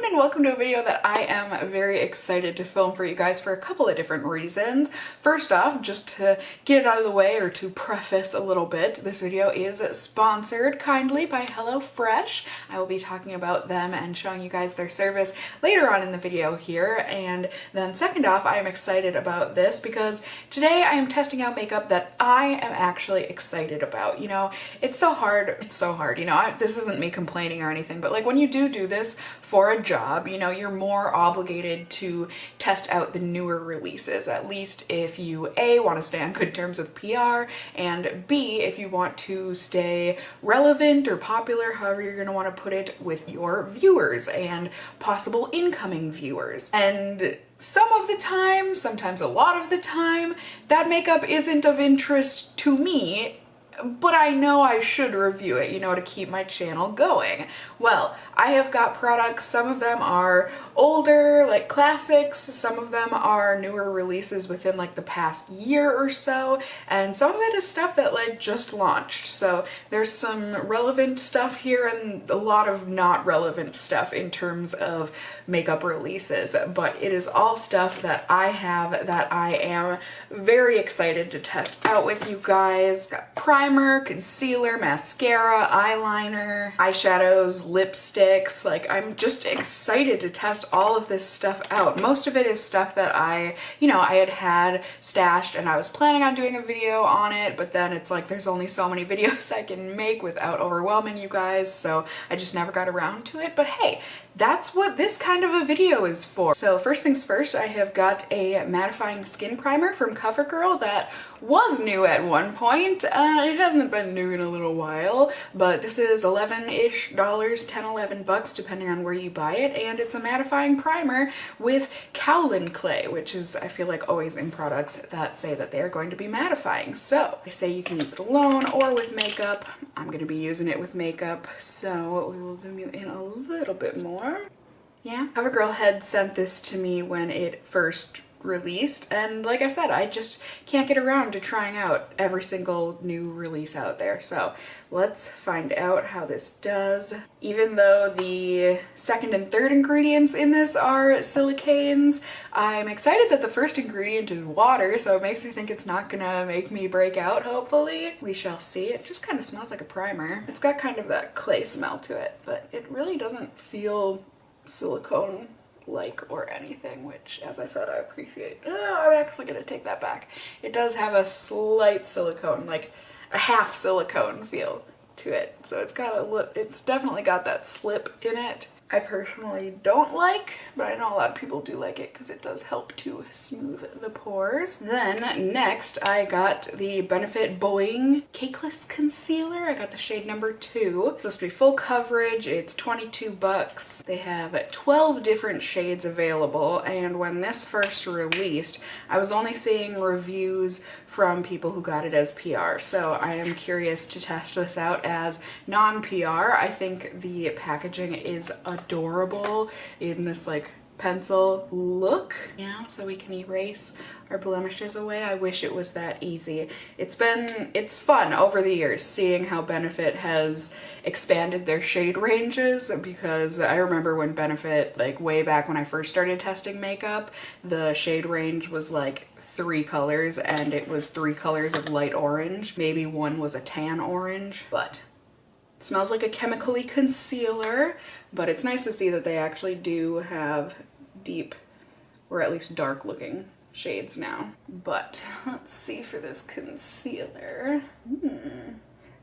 afternoon and welcome to a video that I am very excited to film for you guys for a couple of different reasons. First off, just to get it out of the way or to preface a little bit, this video is sponsored kindly by HelloFresh. I will be talking about them and showing you guys their service later on in the video here. And then second off, I am excited about this because today I am testing out makeup that I am actually excited about. You know, it's so hard, you know, this isn't me complaining or anything, but like when you do this for a job, you know, you're more obligated to test out the newer releases, at least if you A, want to stay on good terms with PR, and B, if you want to stay relevant or popular, however you're going to want to put it, with your viewers and possible incoming viewers. And some of the time, sometimes a lot of the time, that makeup isn't of interest to me, but I know I should review it, you know, to keep my channel going. Well, I have got products, some of them are older, like classics, some of them are newer releases within like the past year or so, and some of it is stuff that like just launched. So there's some relevant stuff here and a lot of not relevant stuff in terms of makeup releases, but it is all stuff that I have that I am very excited to test out with you guys. Got primer, concealer, mascara, eyeliner, eyeshadows, lipsticks. Like, I'm just excited to test all of this stuff out. Most of it is stuff that I had stashed and I was planning on doing a video on it, but then it's like there's only so many videos I can make without overwhelming you guys, so I just never got around to it. But hey, that's what this kind of a video is for. So first things first, I have got a mattifying skin primer from CoverGirl that was new at one point. It hasn't been new in a little while, but this is $11-ish, $10, $11 depending on where you buy it, and it's a mattifying primer with kaolin clay, which is, I feel like, always in products that say that they are going to be mattifying. So they say you can use it alone or with makeup. I'm going to be using it with makeup, so we will zoom you in a little bit more. Yeah, CoverGirl had sent this to me when it first released, and like I said, I just can't get around to trying out every single new release out there. So let's find out how this does. Even though the second and third ingredients in this are silicones, I'm excited that the first ingredient is water, so it makes me think it's not gonna make me break out, hopefully. We shall see. It just kind of smells like a primer. It's got kind of that clay smell to it, but it really doesn't feel silicone like or anything, which, as I said, I appreciate. I'm actually gonna take that back. It does have a slight silicone, like a half silicone feel to it, so it's definitely got that slip in it. I personally don't like, but I know a lot of people do like it because it does help to smooth the pores. Then next I got the Benefit Boi-ing Cakeless concealer. I got the shade number 2. It's supposed to be full coverage. It's $22. They have 12 different shades available, and when this first released, I was only seeing reviews from people who got it as PR, so I am curious to test this out as non-PR. I think the packaging is adorable in this like pencil look. Yeah, so we can erase our blemishes away. I wish it was that easy. It's fun over the years seeing how Benefit has expanded their shade ranges, because I remember when Benefit, like way back when I first started testing makeup, the shade range was like 3 colors, and it was 3 colors of light orange. Maybe one was a tan orange, but it smells like a chemically concealer. But it's nice to see that they actually do have deep, or at least dark looking shades now. But let's see for this concealer.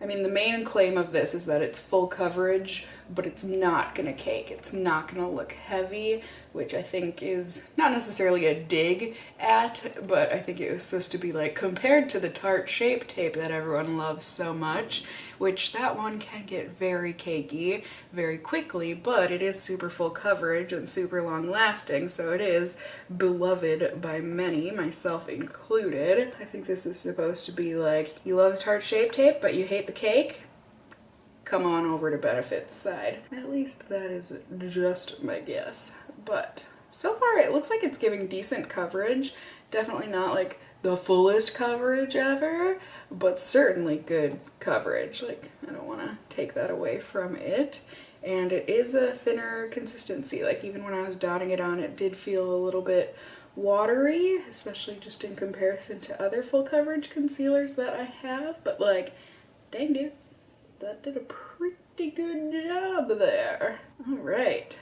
I mean, the main claim of this is that it's full coverage, but it's not gonna cake. It's not gonna look heavy, which I think is not necessarily a dig at, but I think it was supposed to be like compared to the Tarte Shape Tape that everyone loves so much, which that one can get very cakey very quickly, but it is super full coverage and super long lasting, so it is beloved by many, myself included. I think this is supposed to be like, you love Tarte Shape Tape, but you hate the cake? Come on over to Benefit's side. At least that is just my guess. But so far it looks like it's giving decent coverage. Definitely not like the fullest coverage ever, but certainly good coverage. Like, I don't want to take that away from it. and it is a thinner consistency. Like even when I was dotting it on, it did feel a little bit watery, especially just in comparison to other full coverage concealers that I have, but like, dang dude, that did a pretty good job there. All right.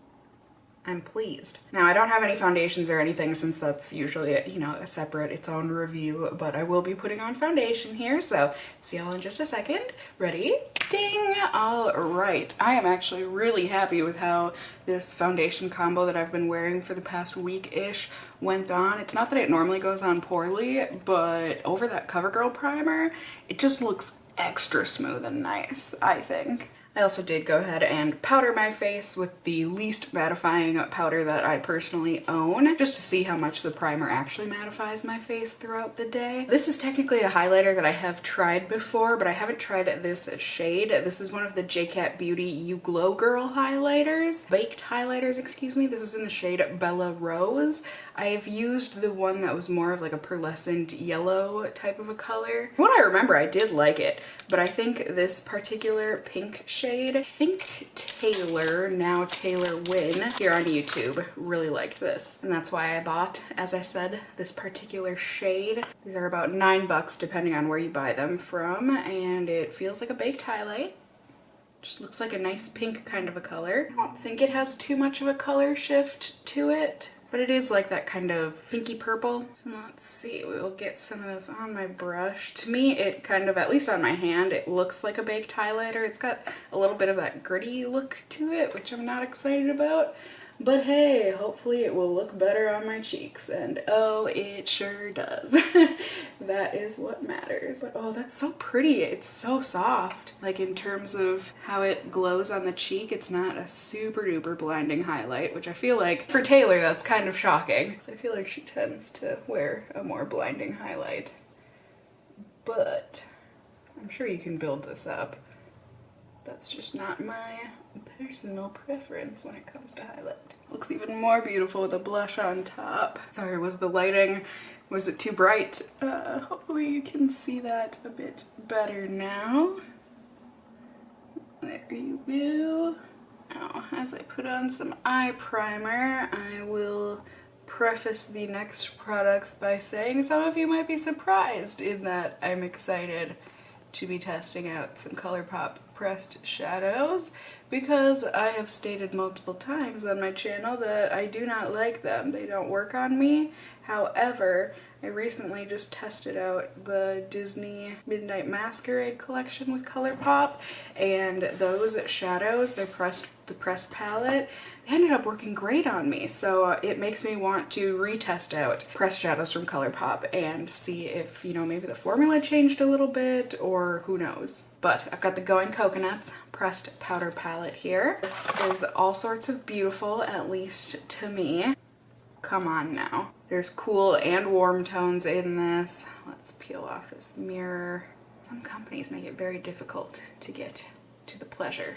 I'm pleased. Now I don't have any foundations or anything since that's usually, you know, a separate, its own review, but I will be putting on foundation here, so see y'all in just a second. Ready? Ding! All right. I am actually really happy with how this foundation combo that I've been wearing for the past week-ish went on. It's not that it normally goes on poorly, but over that CoverGirl primer, it just looks extra smooth and nice, I think. I also did go ahead and powder my face with the least mattifying powder that I personally own, just to see how much the primer actually mattifies my face throughout the day. This is technically a highlighter that I have tried before, but I haven't tried this shade. This is one of the Jcat Beauty You Glow Girl highlighters. Baked highlighters, excuse me. This is in the shade Bella Rose. I have used the one that was more of like a pearlescent yellow type of a color. What I remember, I did like it, but I think this particular pink shade, I think Taylor, now Taylor Wynn, here on YouTube, really liked this. And that's why I bought, as I said, this particular shade. These are about $9 depending on where you buy them from, and it feels like a baked highlight. Just looks like a nice pink kind of a color. I don't think it has too much of a color shift to it, but it is like that kind of pinky purple. So let's see, we will get some of this on my brush. To me, it kind of, at least on my hand, it looks like a baked highlighter. It's got a little bit of that gritty look to it, which I'm not excited about. But hey, hopefully it will look better on my cheeks, and oh, it sure does. That is what matters. But oh, that's so pretty. It's so soft. Like in terms of how it glows on the cheek, it's not a super duper blinding highlight, which I feel like for Taylor that's kind of shocking. So I feel like she tends to wear a more blinding highlight. But I'm sure you can build this up. That's just not my personal preference when it comes to highlight. Looks even more beautiful with a blush on top. Sorry, was the lighting, was it too bright? Hopefully you can see that a bit better now. There you go. Now, as I put on some eye primer, I will preface the next products by saying some of you might be surprised in that I'm excited to be testing out some ColourPop pressed shadows, because I have stated multiple times on my channel that I do not like them. They don't work on me. However, I recently just tested out the Disney Midnight Masquerade collection with ColourPop, and those shadows, the pressed palette, they ended up working great on me. So it makes me want to retest out pressed shadows from ColourPop and see if, you know, maybe the formula changed a little bit, or who knows. But I've got the Going Coconuts pressed powder palette here. This is all sorts of beautiful, at least to me. Come on now. There's cool and warm tones in this. Let's peel off this mirror. Some companies make it very difficult to get to the pleasure.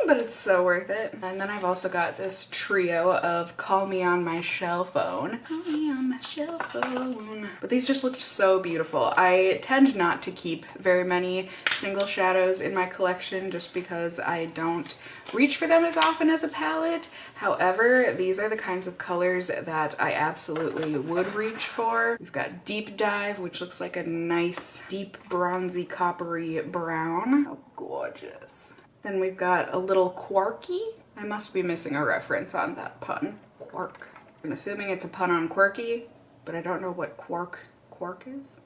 But it's so worth it. And then I've also got this trio of Call Me On My Shell Phone. Call me on my shell phone. But these just looked so beautiful. I tend not to keep very many single shadows in my collection just because I don't reach for them as often as a palette. However, these are the kinds of colors that I absolutely would reach for. We've got Deep Dive, which looks like a nice deep bronzy coppery brown. How gorgeous. Then we've got a little Quirky. I must be missing a reference on that pun. Quark. I'm assuming it's a pun on quirky, but I don't know what quark is.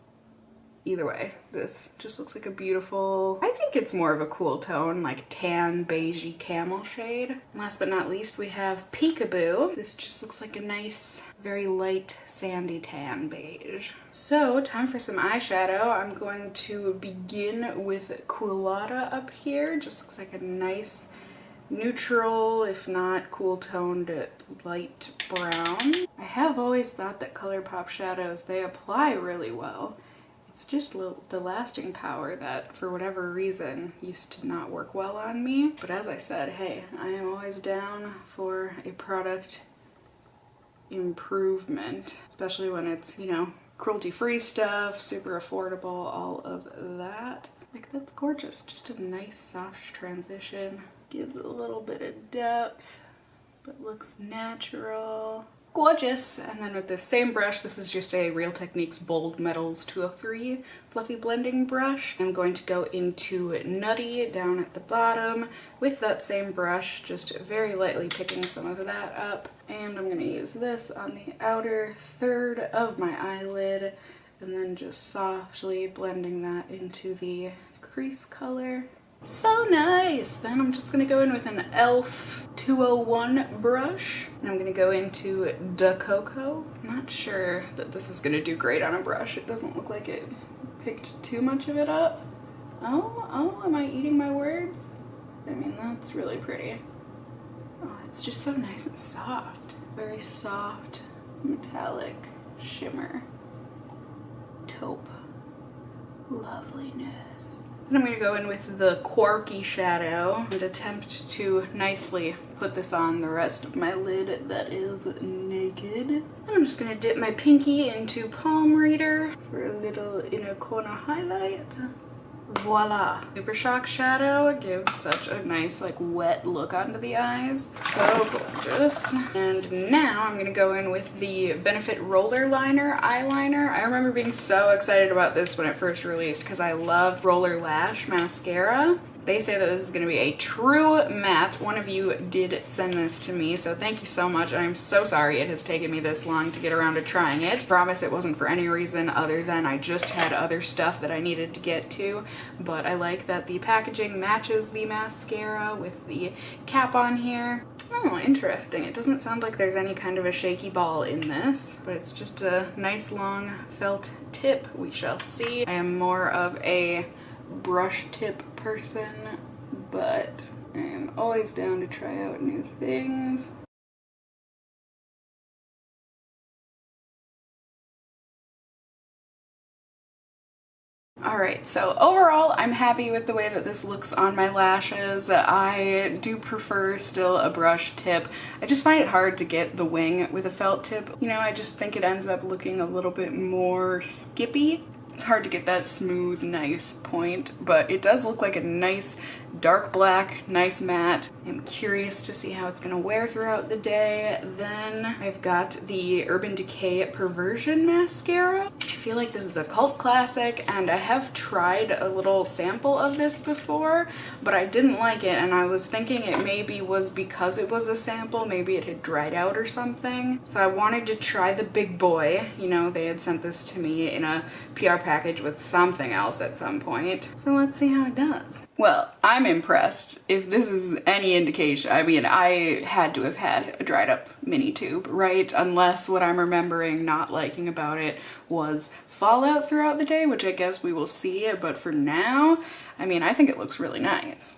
Either way, this just looks like a beautiful, I think it's more of a cool tone, like tan, beigey camel shade. And last but not least, we have Peekaboo. This just looks like a nice, very light sandy tan beige. So, time for some eyeshadow. I'm going to begin with Culotta up here. Just looks like a nice neutral, if not cool toned light brown. I have always thought that ColourPop shadows, they apply really well. It's just the lasting power that, for whatever reason, used to not work well on me. But as I said, hey, I am always down for a product improvement, especially when it's, you know, cruelty-free stuff, super affordable, all of that. Like, that's gorgeous. Just a nice soft transition. Gives a little bit of depth, but looks natural. Gorgeous. And then with this same brush, this is just a Real Techniques Bold Metals 203 fluffy blending brush. I'm going to go into Nutty down at the bottom with that same brush, just very lightly picking some of that up. And I'm going to use this on the outer third of my eyelid, and then just softly blending that into the crease color. So nice! Then I'm just going to go in with an e.l.f. 201 brush, and I'm going to go into Da Coco. I'm not sure that this is going to do great on a brush. It doesn't look like it picked too much of it up. Oh, am I eating my words? I mean, that's really pretty. Oh, it's just so nice and soft. Very soft, metallic shimmer. Taupe. Loveliness. Then I'm going to go in with the Quarky shadow and attempt to nicely put this on the rest of my lid that is naked. And I'm just going to dip my pinky into Palm Reader for a little inner corner highlight. Voila! Super Shock shadow gives such a nice, like, wet look onto the eyes. So gorgeous. And now I'm gonna go in with the Benefit Roller Liner eyeliner. I remember being so excited about this when it first released because I love Roller Lash mascara. They say that this is going to be a true matte. One of you did send this to me, so thank you so much. I'm so sorry it has taken me this long to get around to trying it. I promise it wasn't for any reason other than I just had other stuff that I needed to get to, but I like that the packaging matches the mascara with the cap on here. Oh, interesting. It doesn't sound like there's any kind of a shaky ball in this, but it's just a nice long felt tip. We shall see. I am more of a brush tip person, but I am always down to try out new things. Alright, so overall I'm happy with the way that this looks on my lashes. I do prefer still a brush tip. I just find it hard to get the wing with a felt tip. You know, I just think it ends up looking a little bit more skippy. It's hard to get that smooth, nice point, but it does look like a nice dark black, nice matte. I'm curious to see how it's gonna wear throughout the day. Then I've got the Urban Decay Perversion Mascara. I feel like this is a cult classic, and I have tried a little sample of this before, but I didn't like it, and I was thinking it maybe was because it was a sample, maybe it had dried out or something. So I wanted to try the Big Boy. You know, they had sent this to me in a PR package with something else at some point. So let's see how it does. Well, I'm impressed. If this is any indication, I mean, I had to have had a dried up mini tube, right? Unless what I'm remembering not liking about it was fallout throughout the day, which I guess we will see, but for now, I mean, I think it looks really nice.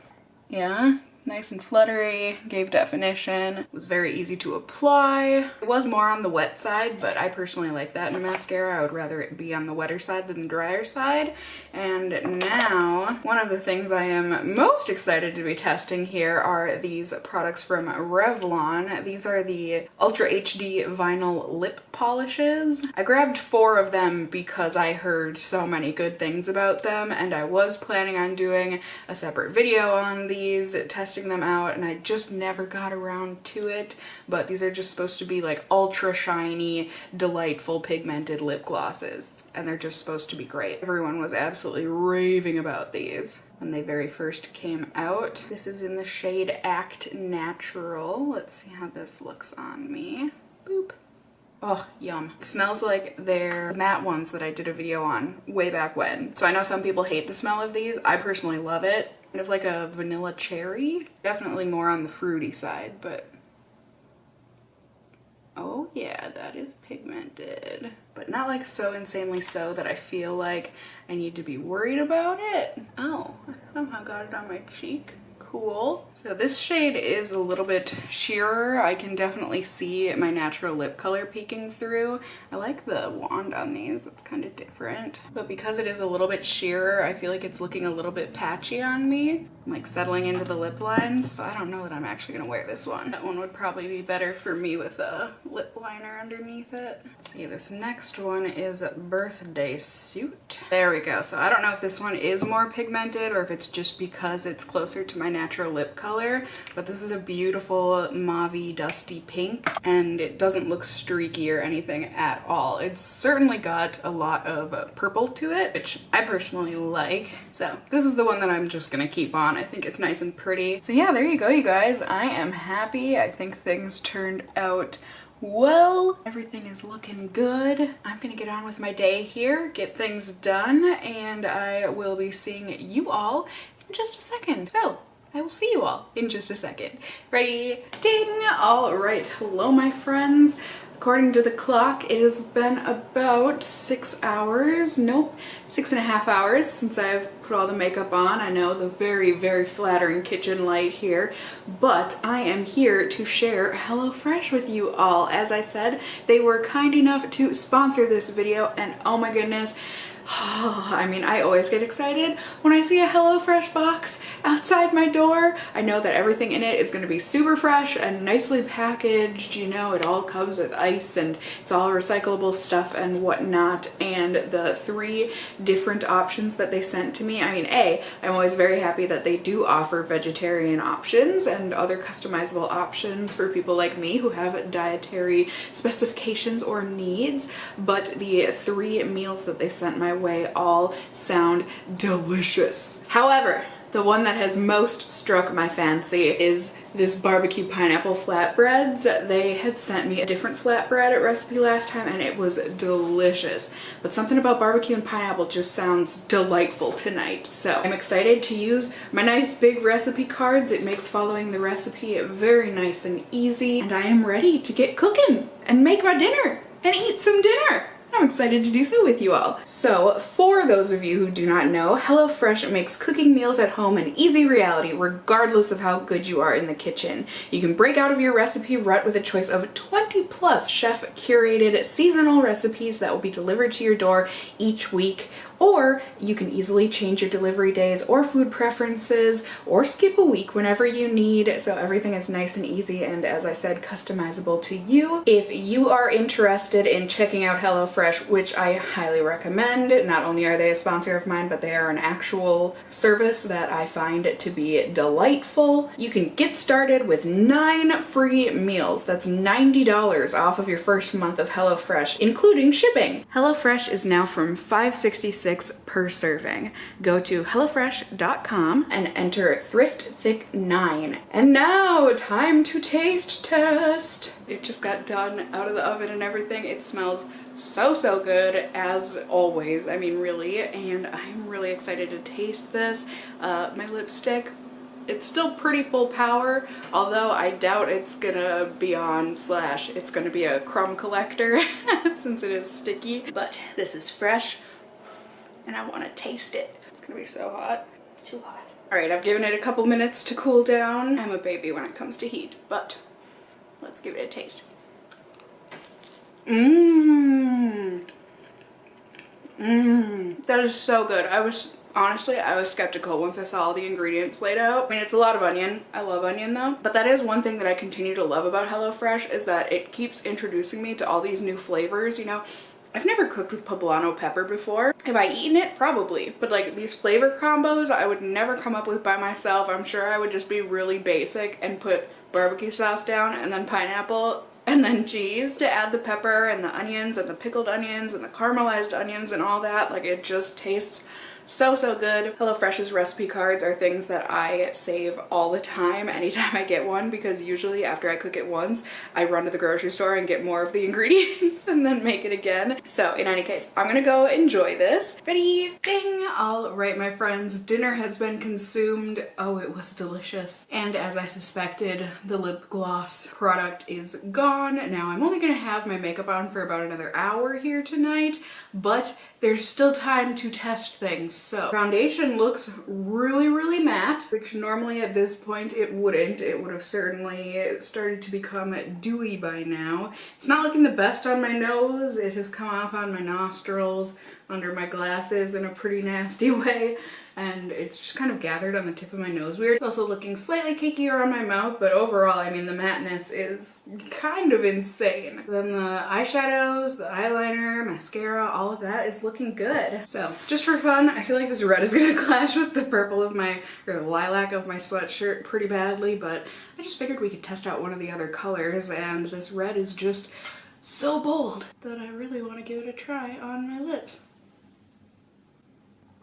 Yeah? Nice and fluttery, gave definition, was very easy to apply. It was more on the wet side, but I personally like that in a mascara. I would rather it be on the wetter side than the drier side. And now, one of the things I am most excited to be testing here are these products from Revlon. These are the Ultra HD Vinyl Lip Polishes. I grabbed 4 of them because I heard so many good things about them, and I was planning on doing a separate video on these, testing them out, and I just never got around to it. But these are just supposed to be like ultra shiny, delightful pigmented lip glosses, and they're just supposed to be great. Everyone was absolutely raving about these when they very first came out. This is in the shade Act Natural. Let's see how this looks on me. Boop. Oh, yum. It smells like their matte ones that I did a video on way back when. So I know some people hate the smell of these. I personally love it. Kind of like a vanilla cherry. Definitely more on the fruity side, but oh yeah, that is pigmented. But not like so insanely so that I feel like I need to be worried about it. Oh, I somehow got it on my cheek. cool. So this shade is a little bit sheerer. I can definitely see my natural lip color peeking through. I like the wand on these, it's kind of different. But because it is a little bit sheerer, I feel like it's looking a little bit patchy on me. I'm like settling into the lip lines, so I don't know that I'm actually gonna wear this one. That one would probably be better for me with a lip liner underneath it. Let's see, this next one is Birthday Suit. There we go. So I don't know if this one is more pigmented or if it's just because it's closer to my natural lip color, but this is a beautiful mauve dusty pink and it doesn't look streaky or anything at all. It's certainly got a lot of purple to it, which I personally like. So this is the one that I'm just gonna keep on. I think it's nice and pretty. So yeah, there you go, you guys. I am happy. I think things turned out well. Everything is looking good. I'm gonna get on with my day here, get things done, and I will be seeing you all in just a second. So I will see you all in just a second. Ready? Ding! All right, hello my friends. According to the clock, it has been about 6 hours, nope, 6.5 hours since I've put all the makeup on. I know, the very, very flattering kitchen light here, but I am here to share HelloFresh with you all. As I said, they were kind enough to sponsor this video, and oh my goodness, I mean, I always get excited when I see a HelloFresh box outside my door. I know that everything in it is going to be super fresh and nicely packaged. You know, it all comes with ice and it's all recyclable stuff and whatnot. And the 3 different options that they sent to me, I mean, I'm always very happy that they do offer vegetarian options and other customizable options for people like me who have dietary specifications or needs. But the 3 meals that they sent my way all sound delicious. However, the one that has most struck my fancy is this barbecue pineapple flatbreads. They had sent me a different flatbread recipe last time and it was delicious. But something about barbecue and pineapple just sounds delightful tonight. So I'm excited to use my nice big recipe cards. It makes following the recipe very nice and easy. And I am ready to get cooking and make my dinner and eat some dinner. I'm excited to do so with you all. So for those of you who do not know, HelloFresh makes cooking meals at home an easy reality regardless of how good you are in the kitchen. You can break out of your recipe rut with a choice of 20 plus chef curated seasonal recipes that will be delivered to your door each week. Or you can easily change your delivery days or food preferences or skip a week whenever you need. So everything is nice and easy and, as I said, customizable to you. If you are interested in checking out HelloFresh, which I highly recommend, not only are they a sponsor of mine, but they are an actual service that I find to be delightful. You can get started with 9 free meals. That's $90 off of your first month of HelloFresh, including shipping. HelloFresh is now from $5.66 per serving. Go to HelloFresh.com and enter ThriftThick9. And now, time to taste test. It just got done out of the oven and everything. It smells so good as always. I mean, really, and I'm really excited to taste this. My lipstick, it's still pretty full power, although I doubt it's gonna be on Slash. It's gonna be a crumb collector since it is sticky. But this is fresh and I want to taste it. It's gonna be so hot. Too hot. All right, I've given it a couple minutes to cool down. I'm a baby when it comes to heat, but let's give it a taste. That is so good. Honestly, I was skeptical once I saw all the ingredients laid out. I mean, it's a lot of onion. I love onion though. But that is one thing that I continue to love about HelloFresh is that it keeps introducing me to all these new flavors, you know. I've never cooked with poblano pepper before. Have I eaten it? Probably. But like these flavor combos I would never come up with by myself. I'm sure I would just be really basic and put barbecue sauce down and then pineapple and then cheese to add the pepper and the onions and the pickled onions and the caramelized onions and all that. Like it just tastes so good. HelloFresh's recipe cards are things that I save all the time anytime I get one, because usually after I cook it once, I run to the grocery store and get more of the ingredients and then make it again. So in any case, I'm gonna go enjoy this. Ready? Ding! All right, my friends, dinner has been consumed. Oh, it was delicious. And as I suspected, the lip gloss product is gone. Now I'm only gonna have my makeup on for about another hour here tonight, but there's still time to test things. So foundation looks really, really matte, which normally at this point it wouldn't. It would have certainly started to become dewy by now. It's not looking the best on my nose. It has come off on my nostrils, under my glasses in a pretty nasty way, and it's just kind of gathered on the tip of my nose weird. It's also looking slightly cakier on my mouth, but overall, I mean, the matteness is kind of insane. Then the eyeshadows, the eyeliner, mascara, all of that is looking good. So just for fun, I feel like this red is gonna clash with the purple of my, or the lilac of my sweatshirt pretty badly, but I just figured we could test out one of the other colors, and this red is just so bold that I really want to give it a try on my lips.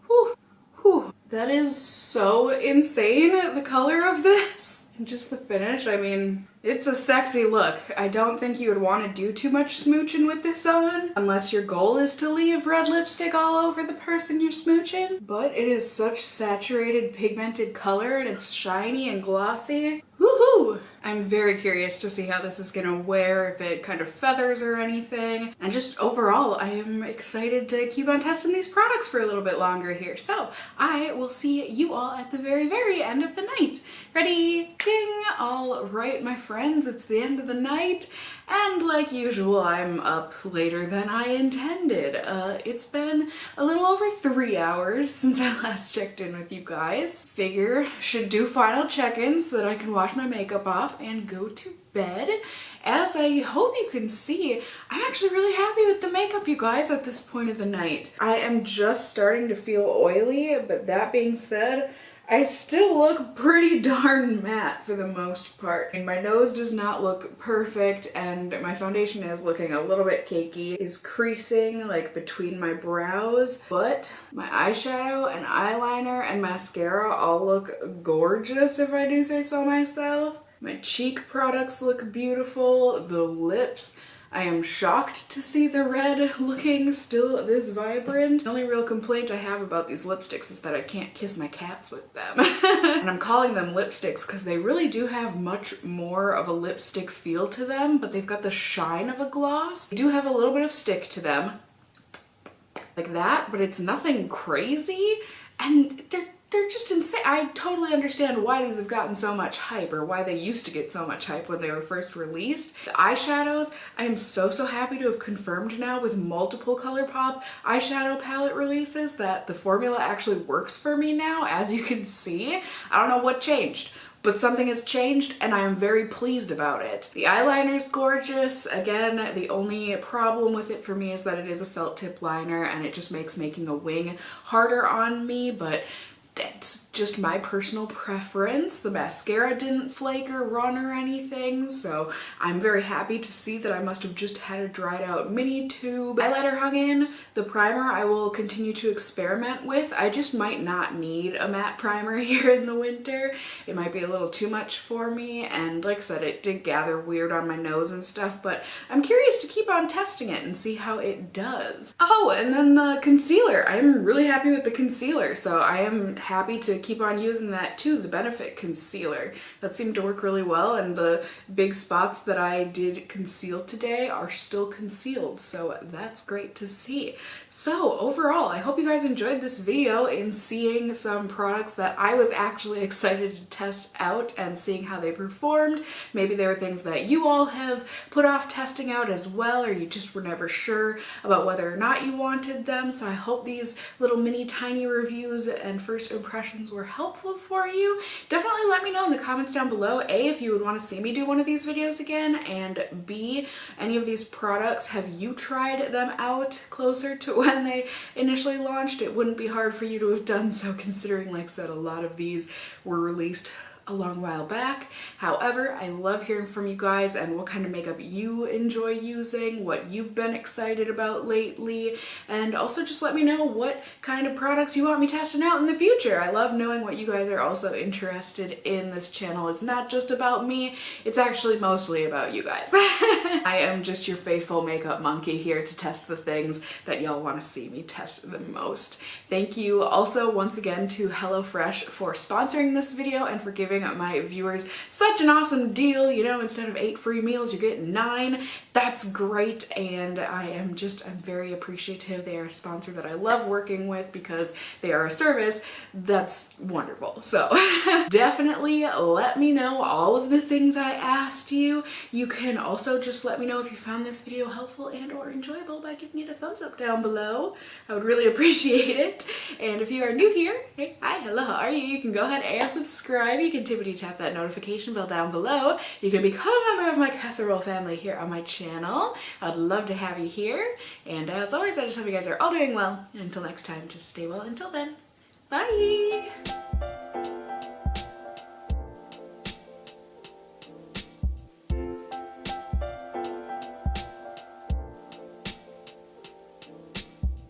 Whew, whew. That is so insane, the color of this. And just the finish, I mean, it's a sexy look. I don't think you would want to do too much smooching with this on, unless your goal is to leave red lipstick all over the person you're smooching. But it is such saturated, pigmented color, and it's shiny and glossy. Woohoo! I'm very curious to see how this is gonna wear, if it kind of feathers or anything. And just overall, I am excited to keep on testing these products for a little bit longer here. So I will see you all at the very, very end of the night. Ready? Ding! All right, my friends, it's the end of the night. And like usual, I'm up later than I intended. It's been a little over 3 hours since I last checked in with you guys. Figure should do final check-ins so that I can wash my makeup off and go to bed. As I hope you can see, I'm actually really happy with the makeup, you guys, at this point of the night. I am just starting to feel oily, but that being said, I still look pretty darn matte for the most part. And my nose does not look perfect, and my foundation is looking a little bit cakey. Is creasing like between my brows, but my eyeshadow and eyeliner and mascara all look gorgeous, if I do say so myself. My cheek products look beautiful. The lips, I am shocked to see the red looking still this vibrant. The only real complaint I have about these lipsticks is that I can't kiss my cats with them. And I'm calling them lipsticks because they really do have much more of a lipstick feel to them, but they've got the shine of a gloss. They do have a little bit of stick to them, like that, but it's nothing crazy, and they're just insane. I totally understand why these have gotten so much hype, or why they used to get so much hype when they were first released. The eyeshadows, I am so happy to have confirmed now with multiple ColourPop eyeshadow palette releases that the formula actually works for me now, as you can see. I don't know what changed, but something has changed and I am very pleased about it. The eyeliner's gorgeous. Again, the only problem with it for me is that it is a felt tip liner and it just makes making a wing harder on me, but that's just my personal preference. The mascara didn't flake or run or anything, so I'm very happy to see that I must have just had a dried out mini tube. Highlighter hung in. The primer I will continue to experiment with. I just might not need a matte primer here in the winter. It might be a little too much for me, and like I said, it did gather weird on my nose and stuff, but I'm curious to keep on testing it and see how it does. Oh, and then the concealer. I'm really happy with the concealer, so I am happy to keep on using that too, the Benefit concealer. That seemed to work really well, and the big spots that I did conceal today are still concealed, so that's great to see. So overall, I hope you guys enjoyed this video in seeing some products that I was actually excited to test out and seeing how they performed. Maybe there were things that you all have put off testing out as well, or you just were never sure about whether or not you wanted them. So I hope these little mini tiny reviews and first impressions were helpful for you. Definitely let me know in the comments down below, A, if you would want to see me do one of these videos again, and B, any of these products, have you tried them out closer to when they initially launched? It wouldn't be hard for you to have done so, considering, like I said, a lot of these were released a long while back. However, I love hearing from you guys and what kind of makeup you enjoy using, what you've been excited about lately, and also just let me know what kind of products you want me testing out in the future. I love knowing what you guys are also interested in. This channel is not just about me, it's actually mostly about you guys. I am just your faithful makeup monkey here to test the things that y'all want to see me test the most. Thank you also once again to HelloFresh for sponsoring this video and for giving giving my viewers such an awesome deal. You know, instead of 8 free meals, you're getting 9. That's great, and I'm very appreciative. They are a sponsor that I love working with because they are a service that's wonderful. So definitely let me know all of the things I asked you. You can also just let me know if you found this video helpful and or enjoyable by giving it a thumbs up down below. I would really appreciate it. And if you are new here, hey, hi, hello, how are you? You can go ahead and subscribe. You can tippity tap that notification bell down below. You can become a member of my casserole family here on my channel. I'd love to have you here. And as always, I just hope you guys are all doing well. And until next time, just stay well until then. Bye!